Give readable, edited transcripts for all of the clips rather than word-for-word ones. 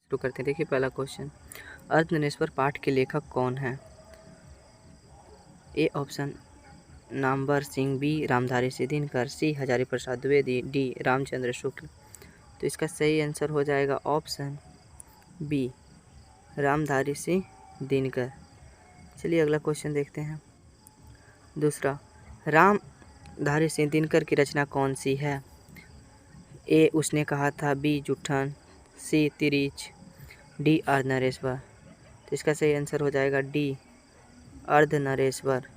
शुरू करते हैं। देखिए पहला क्वेश्चन, अर्धनरेश्वर पाठ के लेखक कौन है? A option Namvar Singh, B Ramdhari Singh Dinkar, C Hazari Prasad Dwivedi, D Ramchandra Shukla. तो इसका सही आंसर हो जाएगा ऑप्शन बी रामधारी सिंह दिनकर। चलिए अगला क्वेश्चन देखते हैं। दूसरा, रामधारी सिंह दिनकर की रचना कौन सी है? ए उसने कहा था, बी जुट्ठन, सी तिरिच, डी अर्धनरेश्वर। तो इसका सही आंसर हो जाएगा डी अर्धनरेश्वर।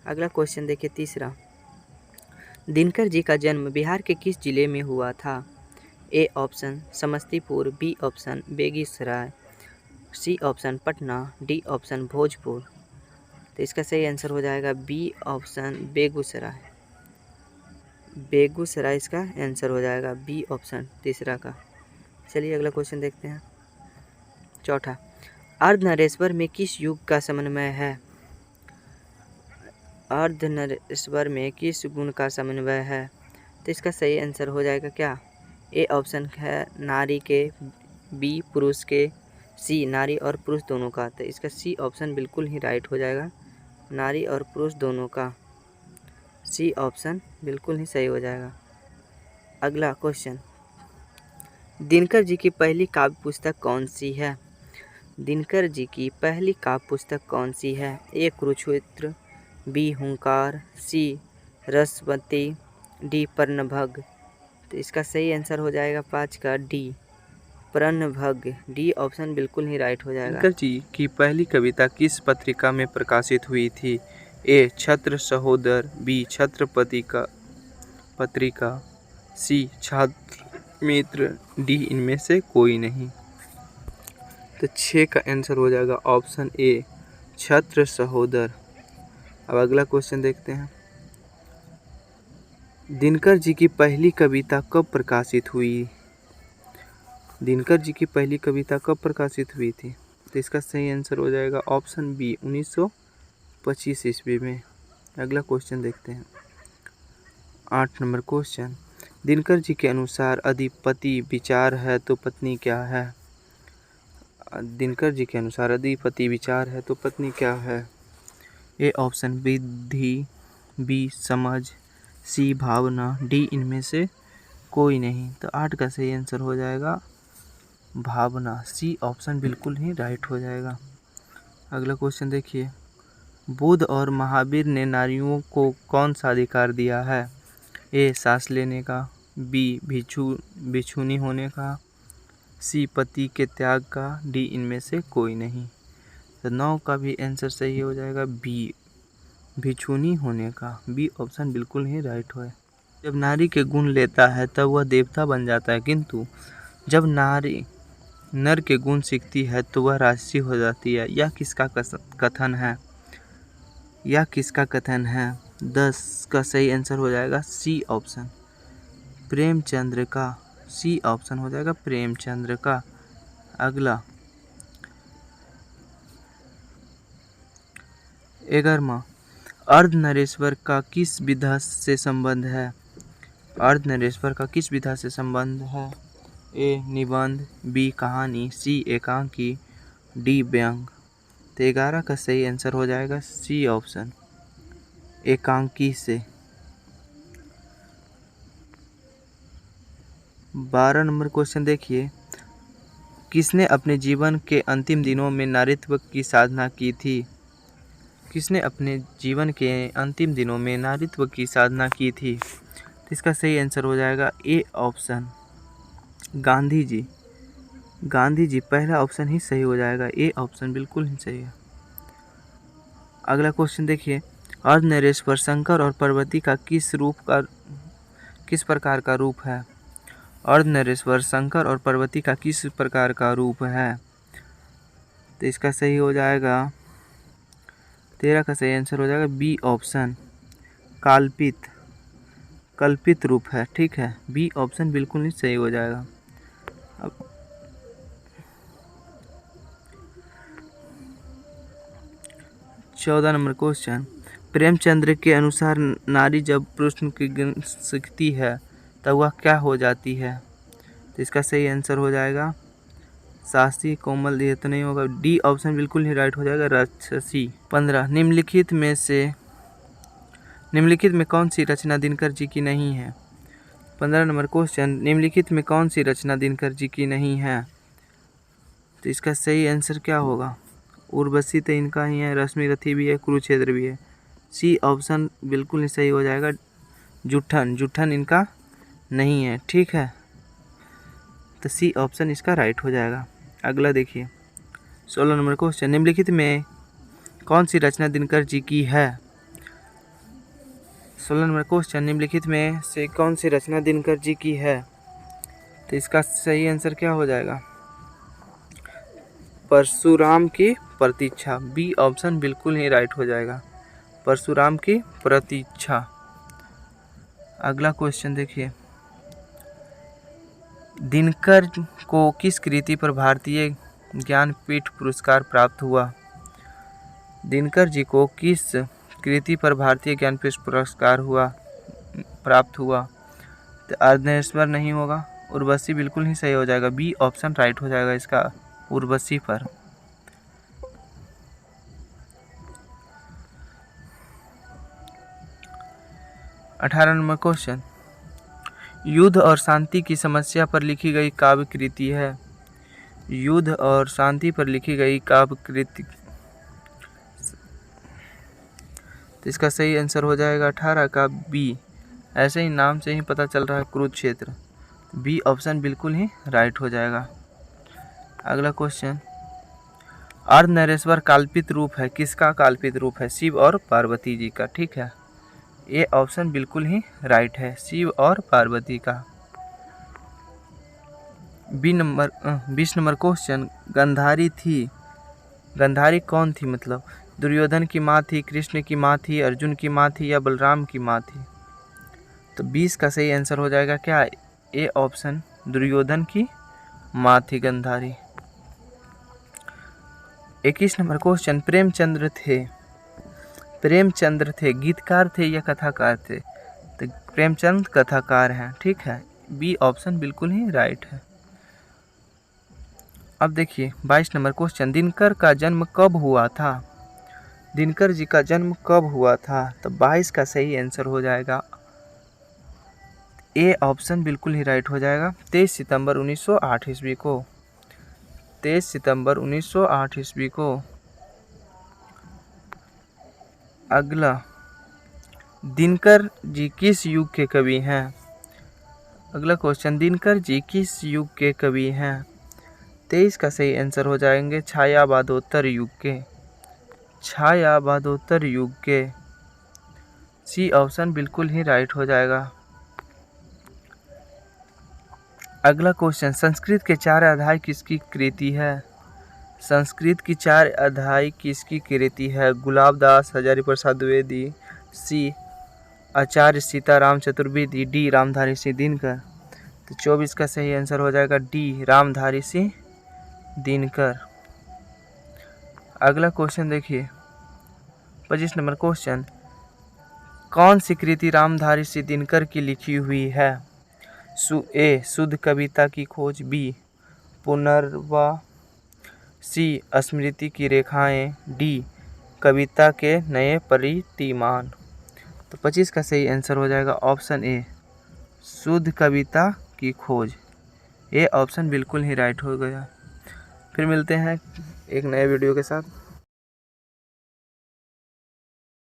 अगला क्वेश्चन देखिए तीसरा, दिनकर जी का जन्म बिहार के किस जिले में हुआ था? A option Samastipur, B option Begusarai, C option Patna, D option Bhojpur. तो इसका सही आंसर हो जाएगा बी ऑप्शन बेगूसराय। बेगूसराय इसका आंसर हो जाएगा, बी ऑप्शन तीसरा का। चलिए अगला क्वेश्चन देखते हैं। चौथा, अर्धनरेश्वर में किस युग का समन्वय है? अर्धनरेश्वर में किस गुण का समन्वय है? तो इसका सही आंसर हो जाएगा क्या? ए ऑप्शन है नारी के, बी पुरुष के, सी नारी और पुरुष दोनों का। तो इसका सी ऑप्शन बिल्कुल ही राइट हो जाएगा, नारी और पुरुष दोनों का। सी ऑप्शन बिल्कुल ही सही हो जाएगा। अगला क्वेश्चन, दिनकर जी की पहली काव्य पुस्तक कौन सी है? दिनकर जी की पहली काव्य पुस्तक कौन सी है? ए कुरुक्षेत्र, बी हुंकार, सी रसवती, डी पर्णभग। तो इसका सही आंसर हो जाएगा 5 का डी पर्णभग। डी ऑप्शन बिल्कुल ही राइट हो जाएगा। दिनकर जी की पहली कविता किस पत्रिका में प्रकाशित हुई थी? ए छत्र सहोदर, बी छत्रपति का पत्रिका, सी छात्र मित्र, डी इनमें से कोई नहीं। तो 6 का आंसर हो जाएगा ऑप्शन ए छत्र सहोदर। अब अगला क्वेश्चन देखते हैं। दिनकर जी की पहली कविता कब प्रकाशित हुई? दिनकर जी की पहली कविता कब प्रकाशित हुई थी? तो इसका सही आंसर हो जाएगा ऑप्शन बी 1925 ईस्वी में। अगला क्वेश्चन देखते हैं। 8 नंबर क्वेश्चन, दिनकर जी के अनुसार अधिपति विचार है तो पत्नी क्या है? दिनकर जी के अनुसार अधिपति विचार है तो पत्नी क्या है? ए ऑप्शन विधि, बी समझ, सी भावना, डी इनमें से कोई नहीं। तो 8 का सही आंसर हो जाएगा भावना। सी ऑप्शन बिल्कुल ही राइट हो जाएगा। अगला क्वेश्चन देखिए, बुद्ध और महावीर ने नारियों को कौन सा अधिकार दिया है? ए सांस लेने का, बी भिक्षुनी होने का, सी पति के त्याग का, डी इनमें से कोई नहीं। तो 9 का भी आंसर सही हो जाएगा बी भिक्षुनी होने का। बी ऑप्शन बिल्कुल ही राइट है। जब नारी के गुण लेता है तब वह देवता बन जाता है, किंतु जब नारी नर के गुण सीखती है तो वह राक्षसी हो जाती है। यह किसका कथन है? यह किसका कथन है? 10 का सही आंसर हो जाएगा सी ऑप्शन प्रेमचंद्र का। सी ऑप्शन हो जाएगा प्रेमचंद्र का। अगला 11वां, अर्धनरेश्वर का किस विधा से संबंध है? अर्धनरेश्वर का किस विधा से संबंध है? ए निबंध, बी कहानी, सी एकांकी, डी व्यंग। तो 11 का सही आंसर हो जाएगा सी ऑप्शन एकांकी से। 12 नंबर क्वेश्चन देखिए, किसने अपने जीवन के अंतिम दिनों में नारीत्व की साधना की थी? किसने अपने जीवन के अंतिम दिनों में नारीत्व की साधना की थी? तो इसका सही आंसर हो जाएगा ए ऑप्शन गांधी जी। गांधी जी पहला ऑप्शन ही सही हो जाएगा। ए ऑप्शन बिल्कुल ही सही है। अगला क्वेश्चन देखिए, अर्धनरेश्वर शंकर और पार्वती का किस प्रकार का रूप है? अर्धनरेश्वर शंकर और पार्वती का किस प्रकार का रूप है? तो इसका सही हो जाएगा 13 का सही आंसर हो जाएगा बी ऑप्शन कल्पित रूप है। ठीक है, बी ऑप्शन बिल्कुल ही सही हो जाएगा। अब 14 नंबर क्वेश्चन, प्रेमचंद्र के अनुसार नारी जब पुरुष की गुण सीखती है तब वह क्या हो जाती है? तो इसका सही आंसर हो जाएगा साहसी कोमल, ये तो नहीं होगा। डी ऑप्शन बिल्कुल ही राइट हो जाएगा, राक्षसी। 15 निम्नलिखित में कौन सी रचना दिनकर जी की नहीं है? 15 नंबर क्वेश्चन, निम्नलिखित में कौन सी रचना दिनकर जी की नहीं है? तो इसका सही आंसर क्या होगा? उर्वशी तो इनका ही है, रश्मि रथी भी है, कुरुक्षेत्र भी है। सी ऑप्शन बिल्कुल ही सही हो जाएगा। जुठन इनका नहीं है, ठीक है, तो सी ऑप्शन इसका राइट हो जाएगा। अगला देखिए 16 नंबर क्वेश्चन, निम्नलिखित में कौन सी रचना दिनकर जी की है? 16 नंबर क्वेश्चन, निम्नलिखित में से कौन सी रचना दिनकर जी की है? तो इसका सही आंसर क्या हो जाएगा? परशुराम की प्रतीक्षा। बी ऑप्शन बिल्कुल ही राइट हो जाएगा, परशुराम की प्रतीक्षा। अगला क्वेश्चन देखिए, दिनकर को किस कृति पर भारतीय ज्ञानपीठ पुरस्कार प्राप्त हुआ? दिनकर जी को किस कृति पर भारतीय ज्ञानपीठ पुरस्कार प्राप्त हुआ? तो अर्धनारीश्वर नहीं होगा, उर्वशी बिल्कुल ही सही हो जाएगा। बी ऑप्शन राइट हो जाएगा इसका, उर्वशी पर। अठारह नंबर क्वेश्चन, युद्ध और शांति की समस्या पर लिखी गई काव्य कृति है। युद्ध और शांति पर लिखी गई काव्य कृति, तो इसका सही आंसर हो जाएगा 18 का बी। ऐसे ही नाम से ही पता चल रहा है, कुरुक्षेत्र। बी ऑप्शन बिल्कुल ही राइट हो जाएगा। अगला क्वेश्चन, अर्धनारीश्वर काल्पित रूप है, किसका काल्पित रूप है? शिव और पार्वती जी का, ठीक है, ये ऑप्शन बिल्कुल ही राइट है, शिव और पार्वती का। 20 नंबर क्वेश्चन, गंधारी कौन थी? मतलब दुर्योधन की माँ थी, कृष्ण की माँ थी, अर्जुन की माँ थी या बलराम की माँ थी? तो 20 का सही आंसर हो जाएगा क्या? ए ऑप्शन, दुर्योधन की माँ थी गंधारी। 21 नंबर क्वेश्चन, प्रेमचंद्र थे गीतकार थे या कथाकार थे? तो प्रेमचंद कथाकार हैं, ठीक है, बी ऑप्शन बिल्कुल ही राइट है। अब देखिए 22 नंबर क्वेश्चन, दिनकर का जन्म कब हुआ था? दिनकर जी का जन्म कब हुआ था? तो 22 का सही आंसर हो जाएगा, ए ऑप्शन बिल्कुल ही राइट हो जाएगा, 23 सितंबर 1908 ईस्वी को। 23 सितंबर 1908 ईस्वी को। अगला, दिनकर जी किस युग के कवि हैं? अगला क्वेश्चन, दिनकर जी किस युग के कवि हैं? 23 का सही आंसर हो जाएंगे छायावादोत्तर युग के। छायावादोत्तर युग के, सी ऑप्शन बिल्कुल ही राइट हो जाएगा। अगला क्वेश्चन, संस्कृत के 4 अध्याय किसकी कृति है? संस्कृत की 4 अध्याय किसकी कृति है? गुलाबदास, हजारी प्रसाद द्विवेदी, सी आचार्य सीताराम चतुर्वेदी, डी रामधारी सिंह दिनकर। तो 24 का सही आंसर हो जाएगा डी रामधारी सिंह दिनकर। अगला क्वेश्चन देखिए 25 नंबर क्वेश्चन, कौन सी कृति रामधारी सिंह दिनकर की लिखी हुई है? ए शुद्ध कविता की खोज, बी पुनर्वा, सी स्मृति की रेखाएं, डी कविता के नए परितिमान। तो 25 का सही आंसर हो जाएगा ऑप्शन ए शुद्ध कविता की खोज। ये ऑप्शन बिल्कुल ही राइट हो गया। फिर मिलते हैं एक नए वीडियो के साथ।